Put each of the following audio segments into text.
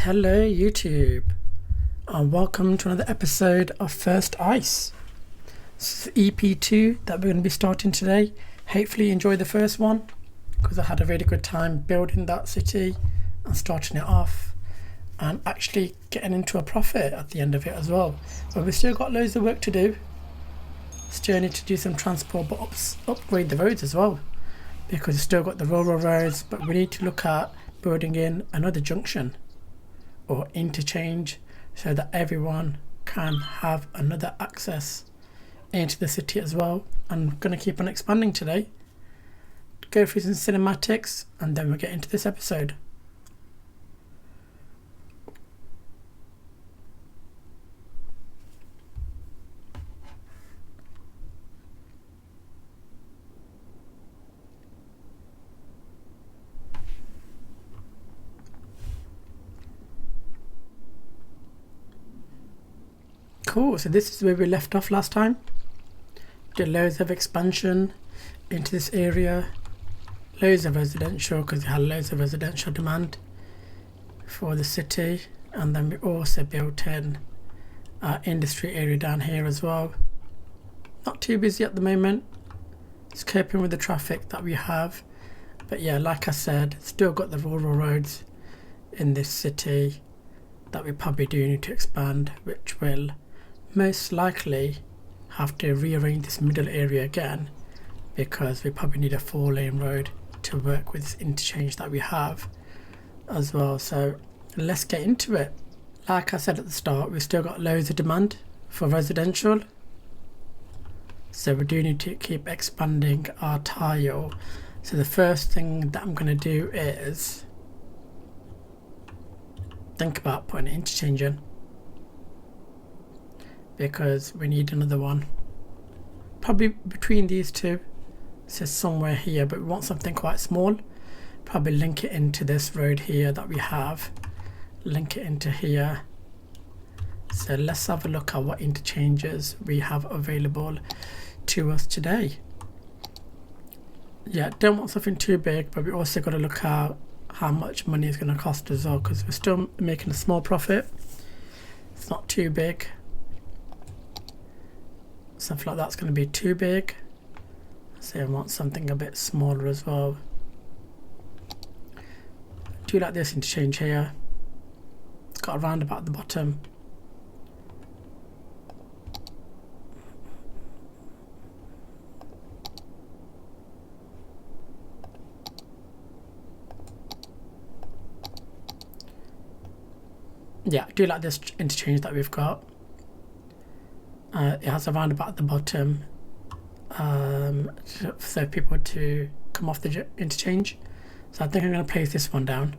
Hello YouTube, and welcome to another episode of First Ice. This is EP2 that we're going to be starting today. Hopefully you enjoyed the first one, because I had a really good time building that city and starting it off and actually getting into a profit at the end of it as well. But we've still got loads of work to do. Still need to do some transport, but upgrade the roads as well, because we've still got the rural roads, but we need to look at building in another junction or interchange so that everyone can have another access into the city as well. I'm going to keep on expanding today, go through some cinematics, and then we'll get into this episode. Cool, so this is where we left off last time. Did loads of expansion into this area, loads of residential, because we had loads of residential demand for the city, and then we also built in our industry area down here as well. Not too busy at the moment, just coping with the traffic that we have, but yeah, like I said, still got the rural roads in this city that we probably do need to expand, which will most likely have to rearrange this middle area again, because we probably need a 4-lane road to work with this interchange that we have as well. So let's get into it. Like I said at the start, we've still got loads of demand for residential, so we do need to keep expanding our tile. So the first thing that I'm going to do is think about putting an interchange in, because we need another one probably between these two, so somewhere here, but we want something quite small. Probably link it into this road here that we have, link it into here. So let's have a look at what interchanges we have available to us today. Yeah, don't want something too big, but we also got to look at how much money is going to cost as well, because we're still making a small profit. It's not too big. Something like that's going to be too big, so I want something a bit smaller as well. Do like this interchange here. It's got a roundabout at the bottom. Yeah, I do like this interchange that we've got. It has a roundabout at the bottom, for people to come off the interchange. So I think I'm going to place this one down,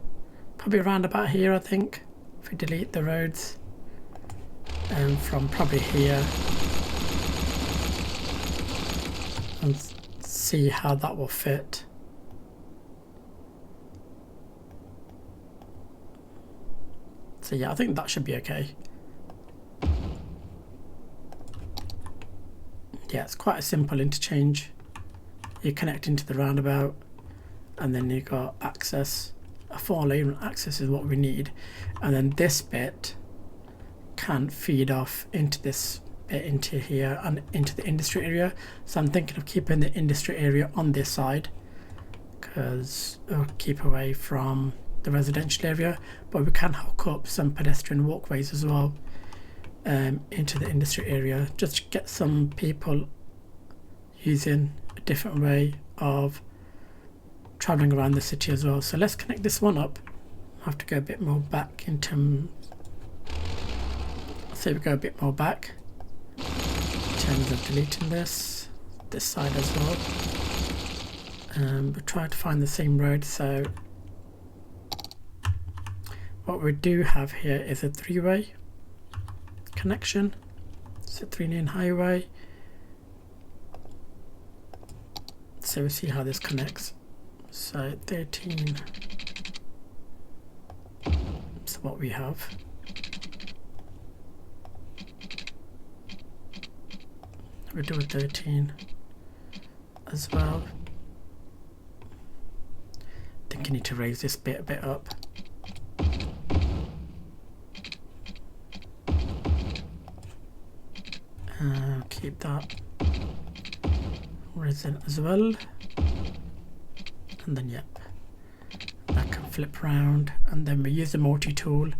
probably around about here. I think if we delete the roads, from probably here, and see how that will fit. So yeah, I think that should be okay. Yeah, it's quite a simple interchange. You connect into the roundabout, and then you got access. A 4-lane access is what we need, and then this bit can feed off into this bit, into here, and into the industry area. So I'm thinking of keeping the industry area on this side, because it'll keep away from the residential area, but we can hook up some pedestrian walkways as well into the industry area, just to get some people using a different way of traveling around the city as well. So let's connect this one up. I have to go a bit more back in terms. So we go a bit more back in terms of deleting this side as well. We'll try to find the same road. So what we do have here is a 3-way connection. It's a 3-lane highway. So we'll see how this connects. So 13. So what we have. We'll do a 13 as well. I think I need to raise this bit a bit up. Keep that resin as well, and then yep, that can flip around, and then we use the multi-tool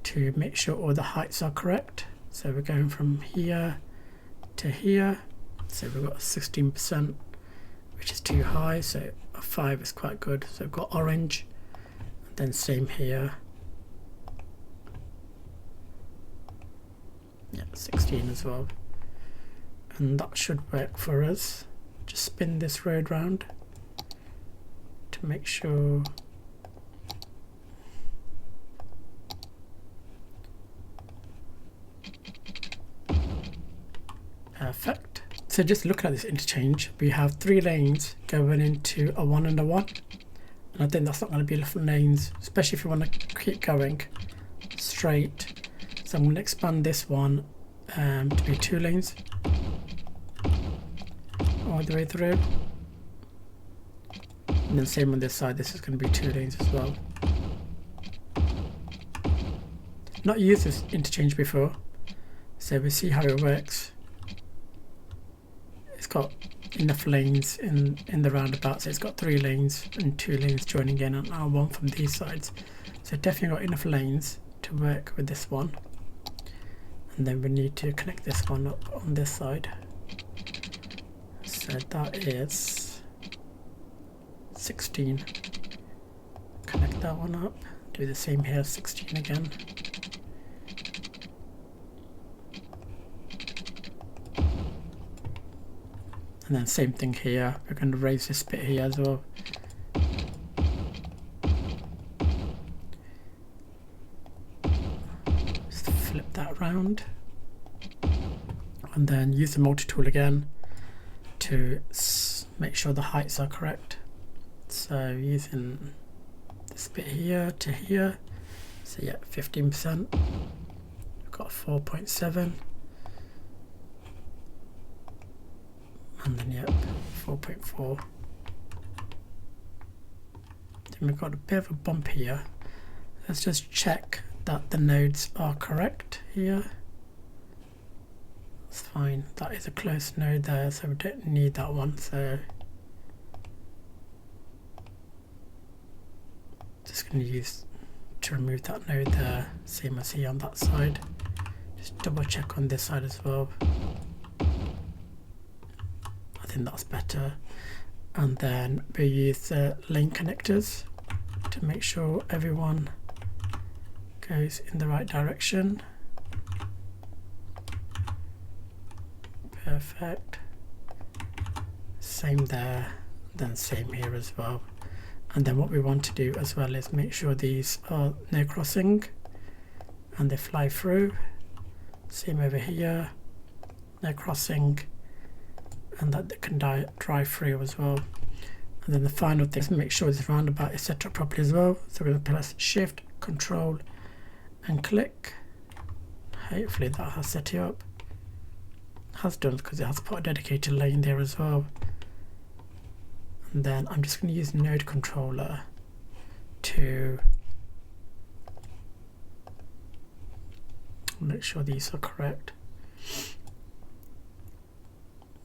to make sure all the heights are correct. So we're going from here to here, so we've got 16%, which is too high, so a 5 is quite good. So we've got orange, and then same here, yeah, 16 as well, and that should work for us. Just spin this road round to make sure perfect. So just looking at this interchange, we have 3 lanes going into a 1 and a 1, and I think that's not going to be enough lanes, especially if you want to keep going straight. So I'm going to expand this one to be 2 lanes all the way through, and then same on this side, this is going to be 2 lanes as well. Not used this interchange before, so we'll see how it works. It's got enough lanes in the roundabout, so it's got 3 lanes and 2 lanes joining in, and now 1 from these sides, so definitely got enough lanes to work with this one. And then we need to connect this one up on this side, so that is 16. Connect that one up, do the same here, 16 again. And then same thing here, we're going to raise this bit here as well. Just flip that round, and then use the multi-tool again to make sure the heights are correct. So using this bit here to here, so yeah, 15%, we've got 4.7, and then yep, 4.4. Then we've got a bit of a bump here. Let's just check that the nodes are correct here. That's fine, that is a close node there, so we don't need that one. So just going to use to remove that node there, same as here on that side. Just double check on this side as well. I think that's better. And then we use the lane connectors to make sure everyone goes in the right direction. Perfect. Same there, then same here as well. And then what we want to do as well is make sure these are no crossing and they fly through. Same over here, no crossing, and that they can drive through as well. And then the final thing is make sure this roundabout is set up properly as well. So we're going to press Shift, Control and click. Hopefully that has set it up. It has done, because it has put a dedicated lane there as well. And then I'm just going to use node controller to make sure these are correct.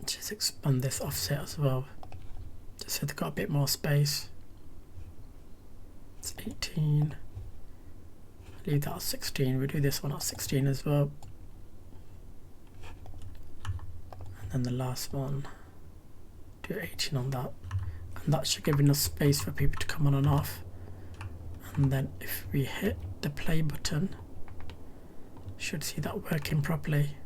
Just expand this offset as well, just so they've got a bit more space. It's 18. Leave that at 16. We'll do this one at 16 as well. And then the last one, do 18 on that. And that should give enough space for people to come on and off. And then if we hit the play button, should see that working properly.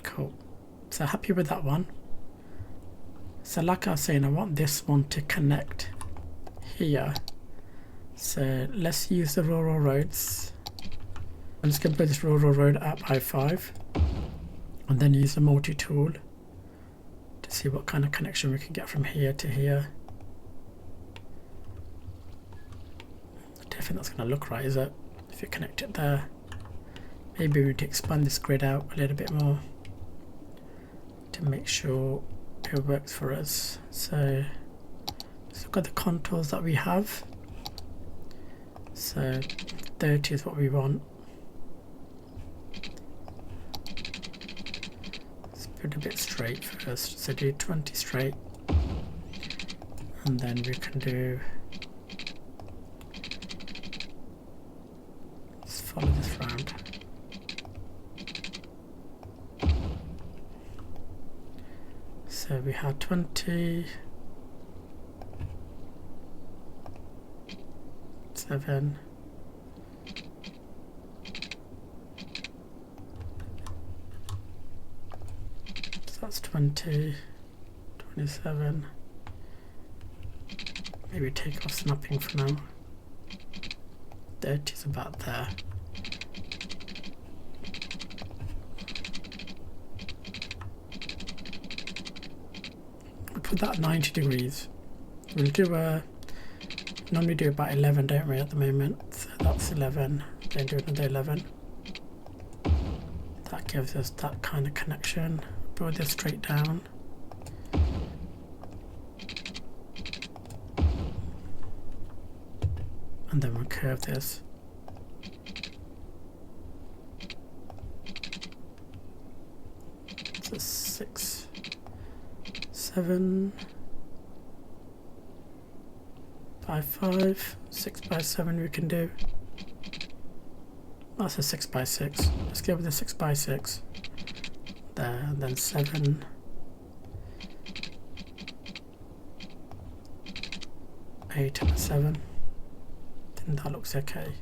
Cool. So happy with that one. So like I was saying, I want this one to connect here. So let's use the rural roads. I'm just going to put this rural road up by 5. And then use the multi-tool to see what kind of connection we can get from here to here. I don't think that's going to look right, is it? If you connect it there. Maybe we need to expand this grid out a little bit more to make sure it works for us. So let's look at the contours that we have. So 30 is what we want. Let's put a bit straight first. So do 20 straight. And then we can do, let's follow this round. So we had 20, 7, so that's 20, 27. Maybe take off snapping for now. 30 is about there. We'll put that at 90 degrees. We'll do normally do about 11, don't we, at the moment? So that's 11, then do another 11. That gives us that kind of connection. Build this straight down. And then we'll curve this. So 6, 7, by 5, 6 by 7 we can do. That's a 6 by 6. Let's go with the 6 by 6. There, and then 7. 8 and a 7. And that looks okay.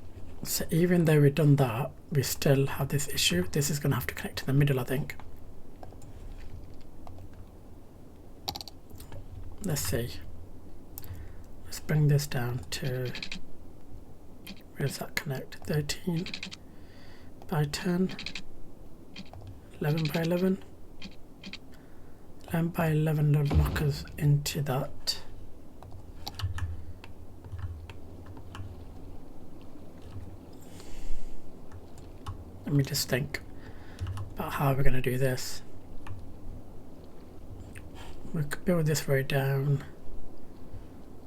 So even though we've done that, we still have this issue. This is going to have to connect to the middle, I think. Let's see. Let's bring this down to, where does that connect? 13 by 10, 11 by 11. 11 by 11 will knock us into that. Let me just think about how we're going to do this. We could build this row down,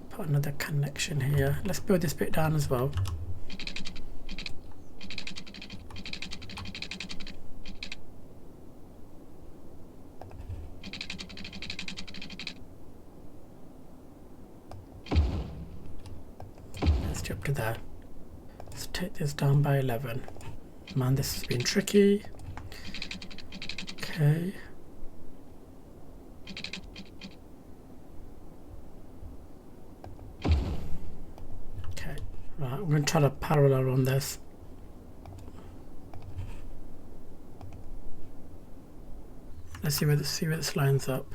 put another connection here. Let's build this bit down as well. Let's jump to there. Let's take this down by 11. Man, this has been tricky. Okay. Okay, right, I'm going to try to parallel run this. Let's see where this lines up.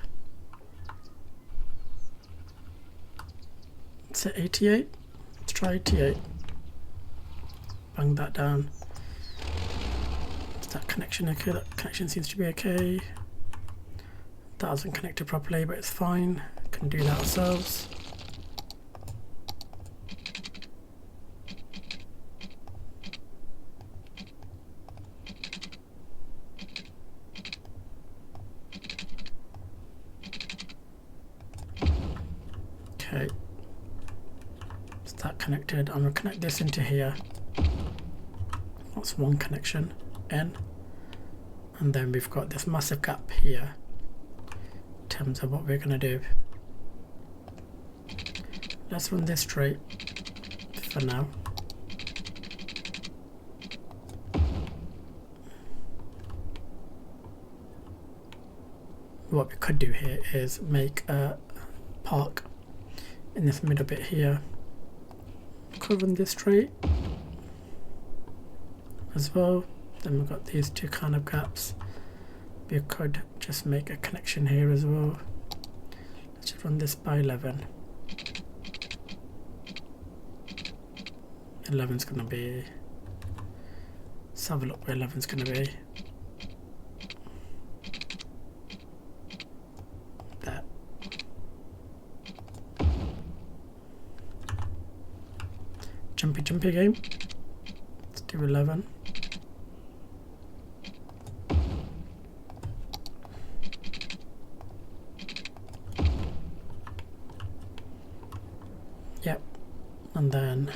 It's at 88. Let's try 88. Bang that down. That connection okay? That connection seems to be okay. That hasn't connected properly, but it's fine. Can do that ourselves. Okay. Is that connected? I'm going to connect this into here. That's one connection in, and then we've got this massive gap here in terms of what we're going to do. Let's run this straight for now. What we could do here is make a park in this middle bit here. Could run this straight as well. Then we've got these two kind of gaps. We could just make a connection here as well. Let's just run this by 11. 11's going to be, let's have a look where 11's going to be. There. Jumpy game. Let's do 11. Yep, and then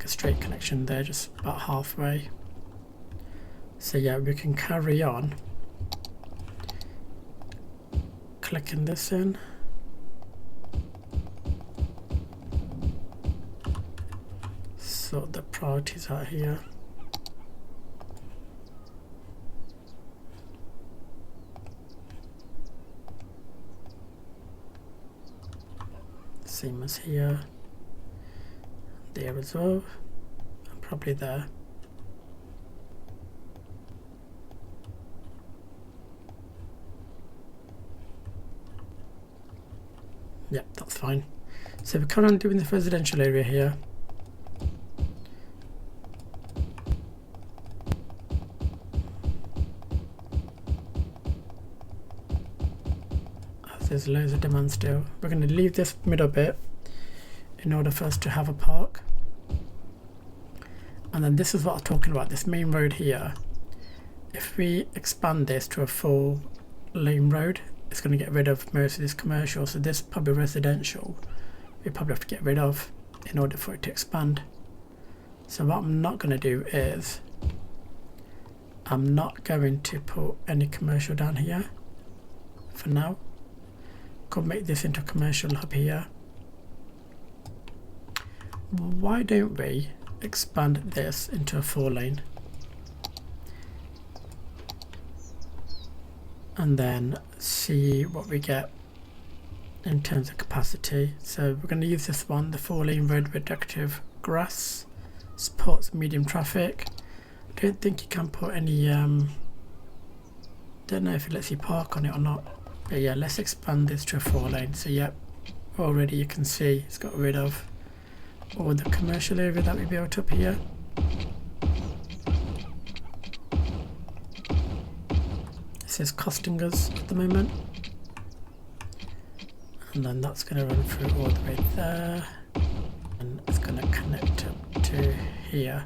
like a straight connection there, just about halfway. So yeah, we can carry on clicking this in. Sort the priorities out here. Same as here, there as well, and probably there. Yep, that's fine. So we carry on doing the residential area here. There's loads of demand still. We're going to leave this middle bit in order for us to have a park. And then this is what I'm talking about, this main road here. If we expand this to a full lane road, it's going to get rid of most of this commercial. So this probably residential, we probably have to get rid of in order for it to expand. So what I'm not going to do is, I'm not going to put any commercial down here for now. Could make this into a commercial hub here. Why don't we expand this into a 4-lane and then see what we get in terms of capacity. So we're going to use this one, the 4-lane road reductive grass, supports medium traffic. I don't think you can put any don't know if it lets you park on it or not. But yeah, let's expand this to a 4-lane. So yeah, already you can see it's got rid of all the commercial area that we built up here. This is costing us at the moment. And then that's going to run through all the way there. And it's going to connect up to here.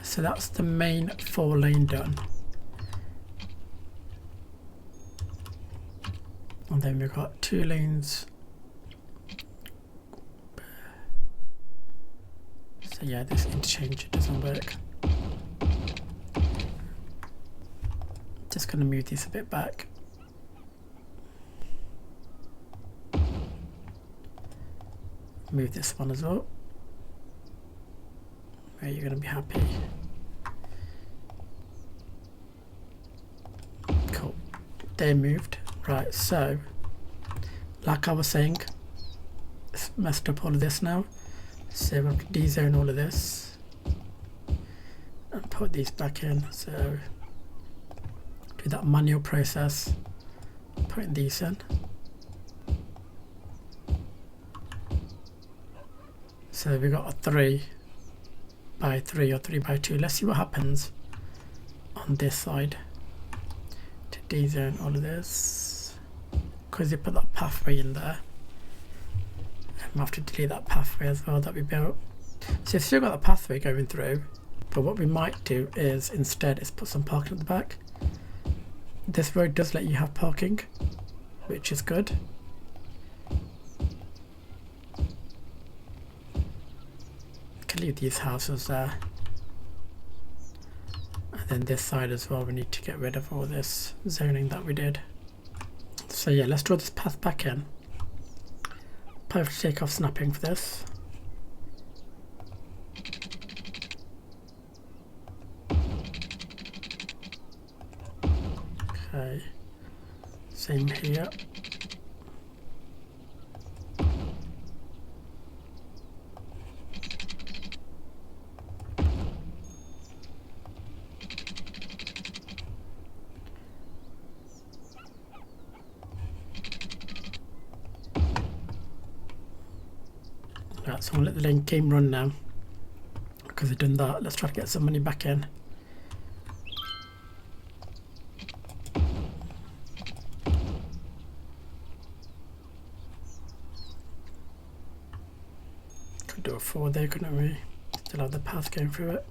So that's the main 4-lane done. And then we've got 2 lanes. So yeah, this interchange doesn't work. Just going to move this a bit back. Move this one as well. Where you're going to be happy. Cool. They're moved. Right, so like I was saying, it's messed up all of this now. So we're going to de-zone all of this and put these back in. So do that manual process, putting these in. So we've got a 3 by 3 or 3 by 2. Let's see what happens on this side to de-zone all of this. Because you put that pathway in there, and we have to delete that pathway as well that we built. So you've still got the pathway going through, but what we might do is instead is put some parking at the back. This road does let you have parking, which is good. Can leave these houses there. And then this side as well, we need to get rid of all this zoning that we did. So yeah, let's draw this path back in. Probably have to take off snapping for this. Okay, same here. Right, so I'll let the lane game run now because I've done that. Let's try to get some money back in. Could do a 4 there, couldn't we? Still have the path going through it.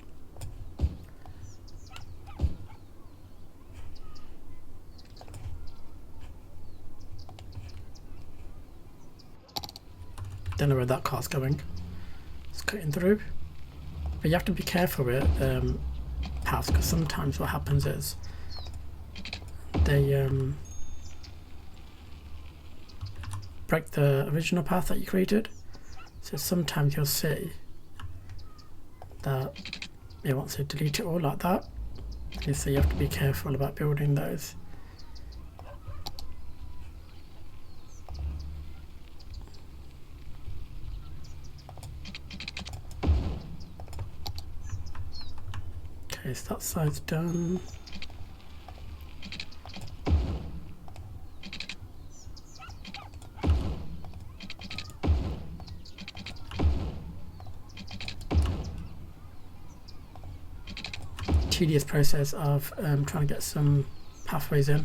Don't know where that car's going. It's cutting through. But you have to be careful with paths, because sometimes what happens is they break the original path that you created. So sometimes you'll see that it wants to delete it all like that. And so you have to be careful about building those. Okay, so that side's done. Tedious process of trying to get some pathways in.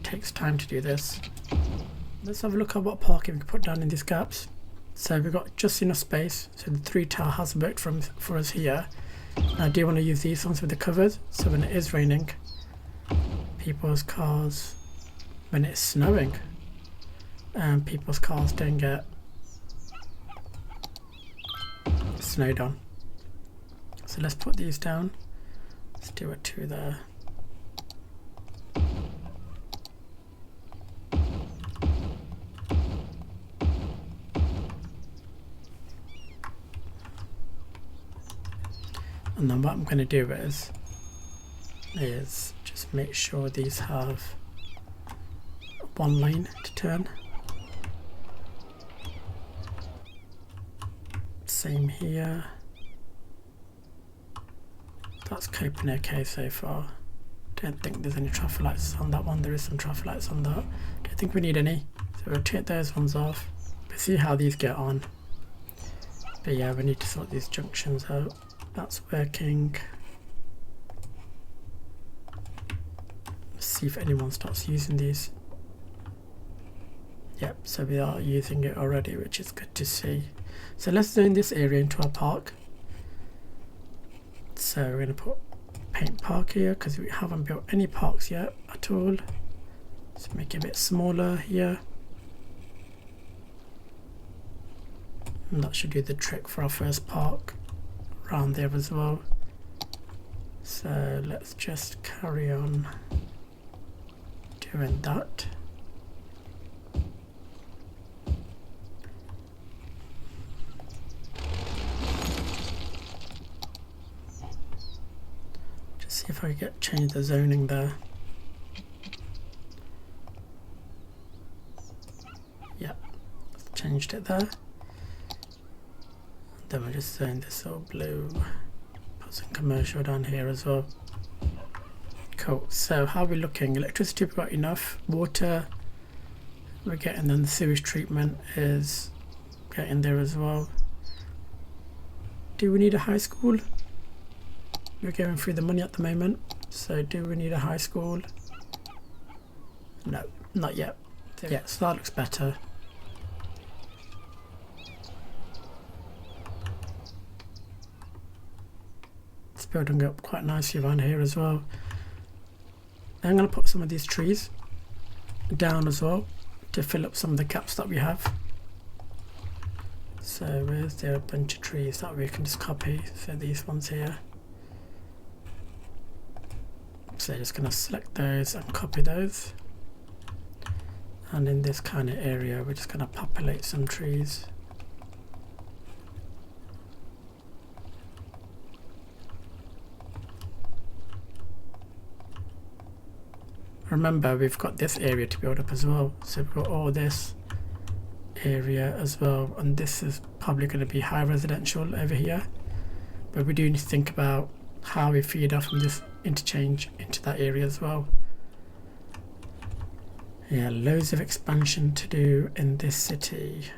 Takes time to do this. Let's have a look at what parking we can put down in these gaps. So we've got just enough space, so the 3 tile has worked for us here. And I do want to use these ones with the covers, so when it is raining, people's cars, when it's snowing, people's cars don't get snowed on. So let's put these down. Let's do a 2 there. And then what I'm going to do is just make sure these have 1 lane to turn. Same here. That's coping okay so far. Don't think there's any traffic lights on that one. There is some traffic lights on that. Don't think we need any. So we'll take those ones off. We'll see how these get on. But yeah, we need to sort these junctions out. That's working. Let's see if anyone starts using these. Yep, so we are using it already, which is good to see. So let's turn this area into a park. So we're going to put paint park here because we haven't built any parks yet at all. So make it a bit smaller here. And that should do the trick for our first park around there as well. So let's just carry on doing that. Just see if I can change the zoning there. Yeah, changed it there. Then we'll just zone this all blue. Put some commercial down here as well. Cool. So how are we looking? Electricity, we've got enough. Water, we're getting. Then the sewage treatment is getting there as well. Do we need a high school? We're going through the money at the moment. So do we need a high school? No, not yet. Yeah, so that looks better. Building up quite nicely around here as well. I'm going to put some of these trees down as well to fill up some of the gaps that we have. So where's there a bunch of trees that we can just copy? So these ones here. So just going to select those and copy those. And in this kind of area we're just going to populate some trees. Remember, we've got this area to build up as well, so we've got all this area as well, and this is probably going to be high residential over here, but we do need to think about how we feed off from this interchange into that area as well. Yeah, loads of expansion to do in this city.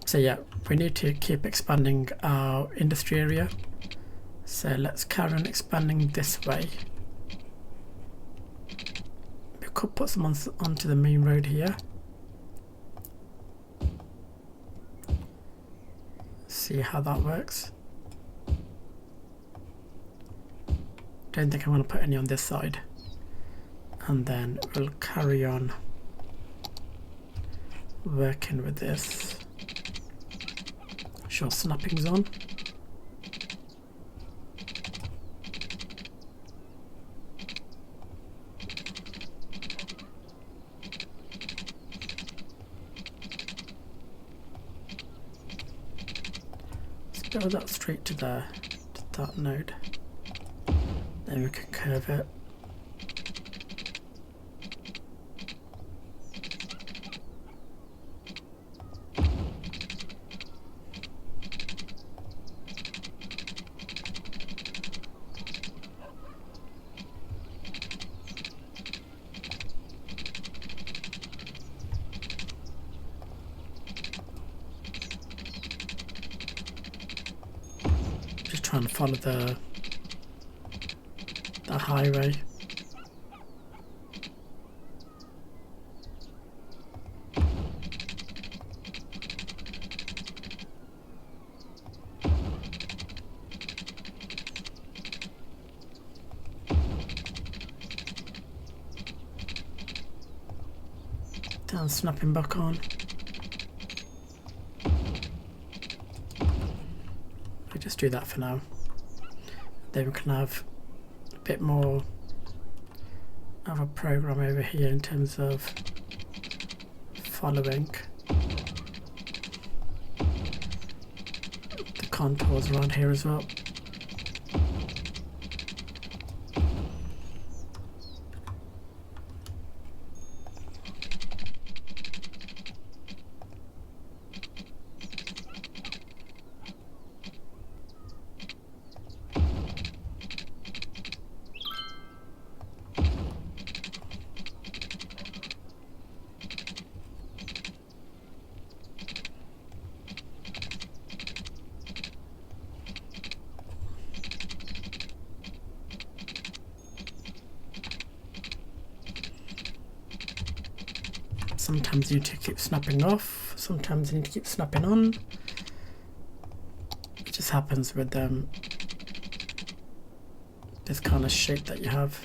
So yeah, we need to keep expanding our industry area, so let's carry on expanding this way. Could put some onto the main road here. See how that works. Don't think I'm going to put any on this side. And then we'll carry on working with this. sure snapping's on. Let's build that straight to there, to that node. Then we can curve it. Just trying to follow the highway. Down, snapping back on. We'll just do that for now. Then we can have a bit more of a program over here in terms of following the contours around here as well. Sometimes you need to keep snapping off, sometimes you need to keep snapping on. It just happens with this kind of shape that you have.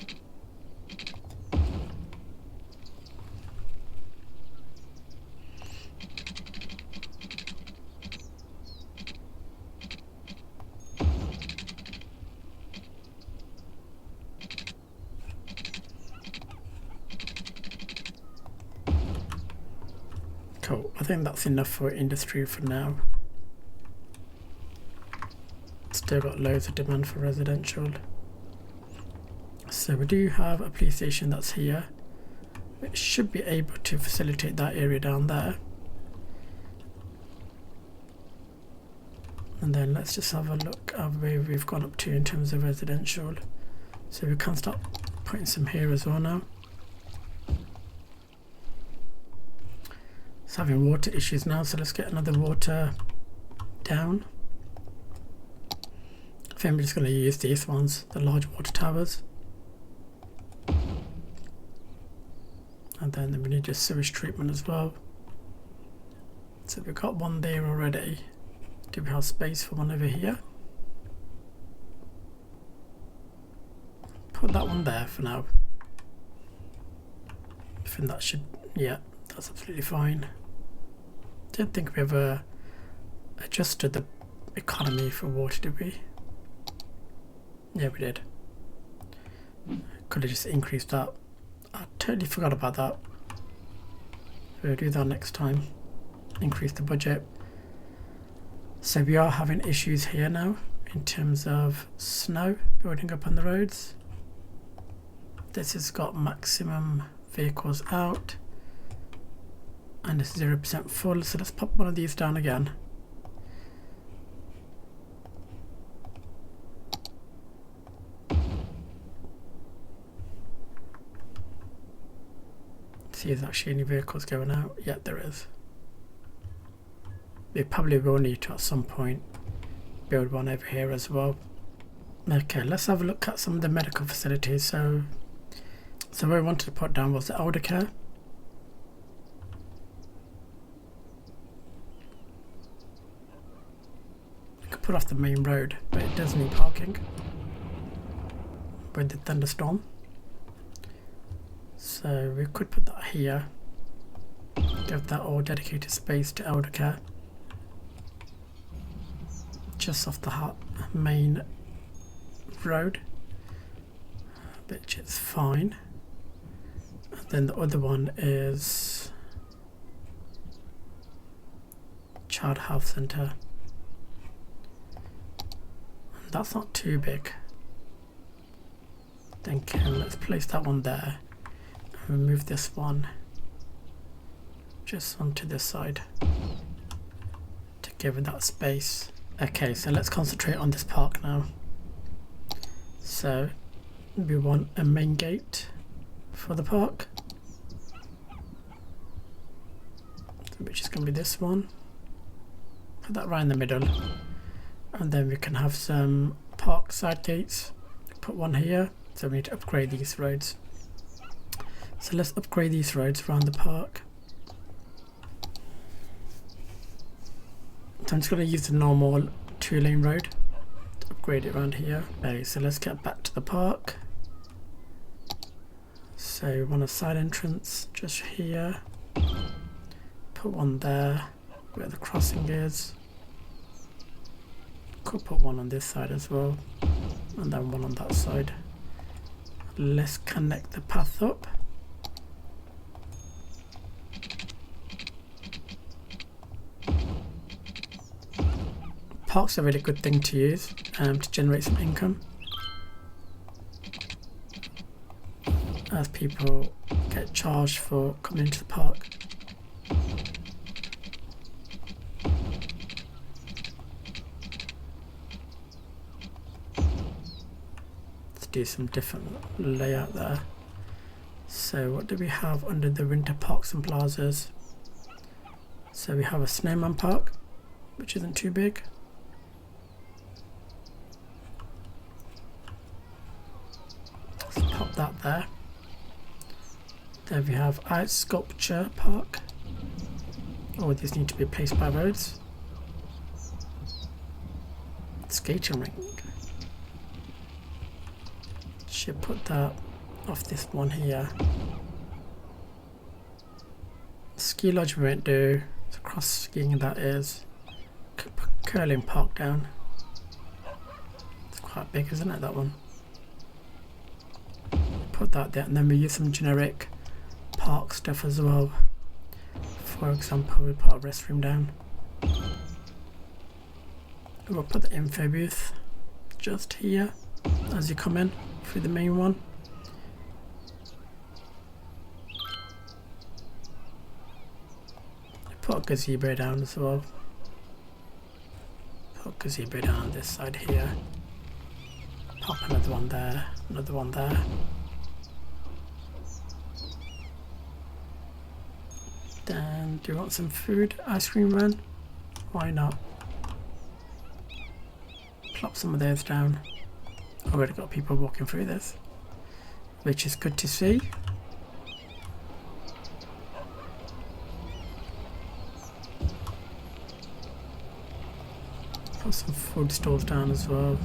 Cool, I think that's enough for industry for now. Still got loads of demand for residential. So we do have a police station that's here. It should be able to facilitate that area down there. And then let's just have a look at where we've gone up to in terms of residential. So we can start putting some here as well now. It's having water issues now, so let's get another water down. I think we're just going to use these ones, the large water towers. And then we need just sewage treatment as well. So we've got one there already. Do we have space for one over here? Put that one there for now. I think that should, yeah, that's absolutely fine. Don't think we ever adjusted the economy for water, did we? Yeah, we did. Could have just increased that. I totally forgot about that. We'll do that next time. Increase the budget. So we are having issues here now in terms of snow building up on the roads. This has got maximum vehicles out. And it's 0% full, so let's pop one of these down again. See if there's actually any vehicles going out. Yeah, there is. We probably will need to at some point build one over here as well. Okay, let's have a look at some of the medical facilities. So what I wanted to put down was the elder care. Put off the main road, but it does need parking with the thunderstorm. So we could put that here, give that all dedicated space to elder care. just off the main road, which is fine. And then the other one is Child Health Centre. That's not too big. Thinking let's place that one there and remove this one just onto this side to give it that space. Okay, so let's concentrate on this park now. So we want a main gate for the park, which is going to be this one. Put that right in the middle, and then we can have some park side gates. Put one here, so we need to upgrade these roads. So let's upgrade these roads around the park. So I'm just going to use the normal 2-lane road to upgrade it around here. Okay, so let's get back to the park. So we want a side entrance just here. Put one there where the crossing is. Could put one on this side as well, and then one on that side. Let's connect the path up. Parks are a really good thing to use to generate some income, as people get charged for coming into the park. Let's do some different layout there. So what do we have under the winter parks and plazas? So we have a snowman park, which isn't too big. Pop that there. Then we have ice sculpture park. Oh, these need to be placed by roads. Skating rink. Should put that off this one here. Ski lodge we won't do. It's cross skiing that is. Could put curling park down. It's quite big, isn't it, that one? Put that there, and then we use some generic park stuff as well. For example, we put a restroom down. We'll put the info booth just here as you come in through the main one. Put a gazebo down as well. Put a gazebo down on this side here. Pop another one there, another one there. Then, do you want some food? Ice cream run? Why not? Plop some of those down. Already got people walking through this, which is good to see. Put some food stalls down as well.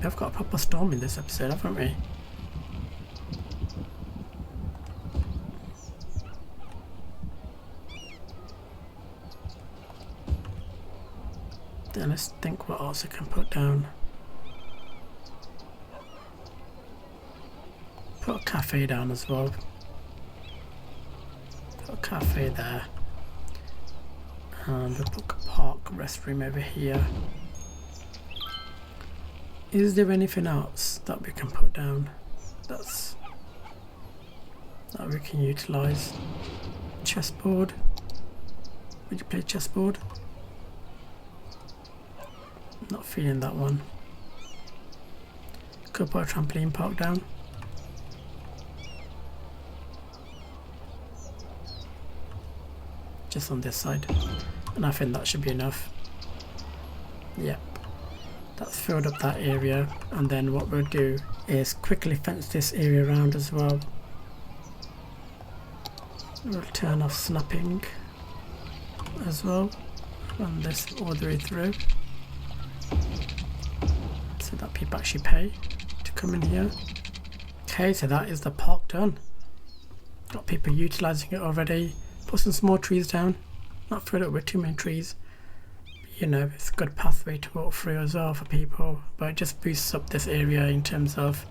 We've got a proper storm in this episode, haven't we? Then let's think what else I can put down. Put a cafe down as well. Put a cafe there. And we'll put a park restroom over here. Is there anything else that we can put down that we can utilise? Chessboard. Would you play chessboard? Not feeling that one. Could put a trampoline park down. Just on this side. And I think that should be enough. Yep. That's filled up that area. And then what we'll do is quickly fence this area around as well. We'll turn off snapping as well. Run this all the way through, so that people actually pay to come in here. Okay, so that is the park done. Got people utilising it already. Put some small trees down, not fill it with too many trees, you know, it's a good pathway to walk through as well for people, but it just boosts up this area in terms of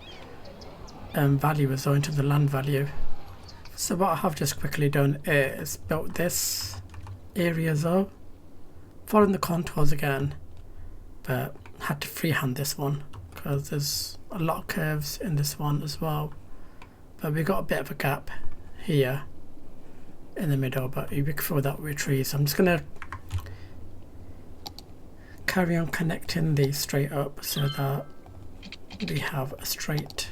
value as well, in terms of land value. So what I have just quickly done is built this area as well, following the contours again, but had to freehand this one because there's a lot of curves in this one as well, but we got a bit of a gap here in the middle, but we can fill that with trees. So I'm just gonna carry on connecting these straight up so that we have a straight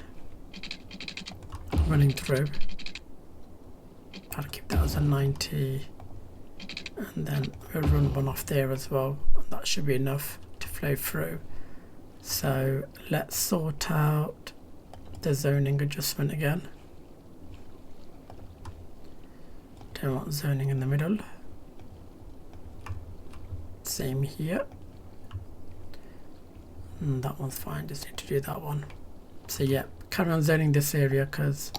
running through. I'll keep that as a 90, and then we'll run one off there as well, and that should be enough to flow through. So let's sort out the zoning adjustment again. Don't want zoning in the middle. Same here. And that one's fine, just need to do that one. So yeah, carry on zoning this area because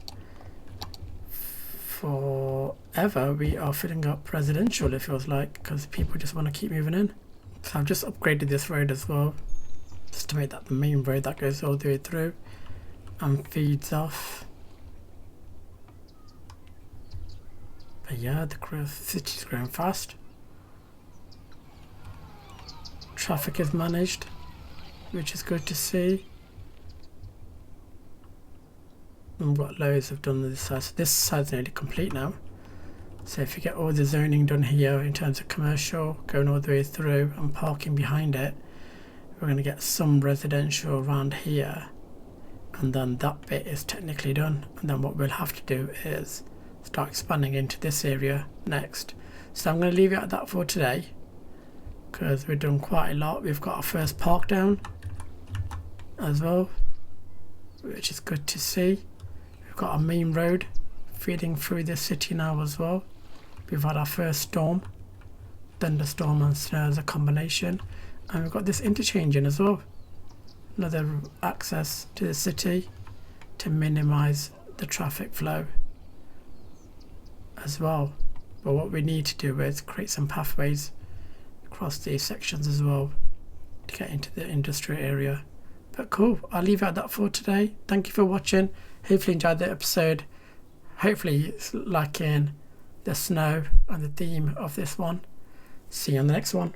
forever we are filling up residential, it feels like, because people just want to keep moving in. So I've just upgraded this road as well, just to make that the main road that goes all the way through and feeds off. But yeah, the city's growing fast. Traffic is managed, which is good to see. And what loads have done on this side. So this side's nearly complete now. So if you get all the zoning done here in terms of commercial, going all the way through and parking behind it, we're going to get some residential around here. And then that bit is technically done. And then what we'll have to do is start expanding into this area next. So I'm going to leave it at that for today, because we've done quite a lot. We've got our first park down as well, which is good to see. We've got our main road feeding through this city now as well. We've had our first storm, thunderstorm and snow as a combination, and we've got this interchange in as well. Another access to the city to minimize the traffic flow as well. But what we need to do is create some pathways across these sections as well to get into the industrial area. But cool, I'll leave it at that for today. Thank you for watching. Hopefully you enjoyed the episode. Hopefully it's liking the snow and the theme of this one. See you on the next one.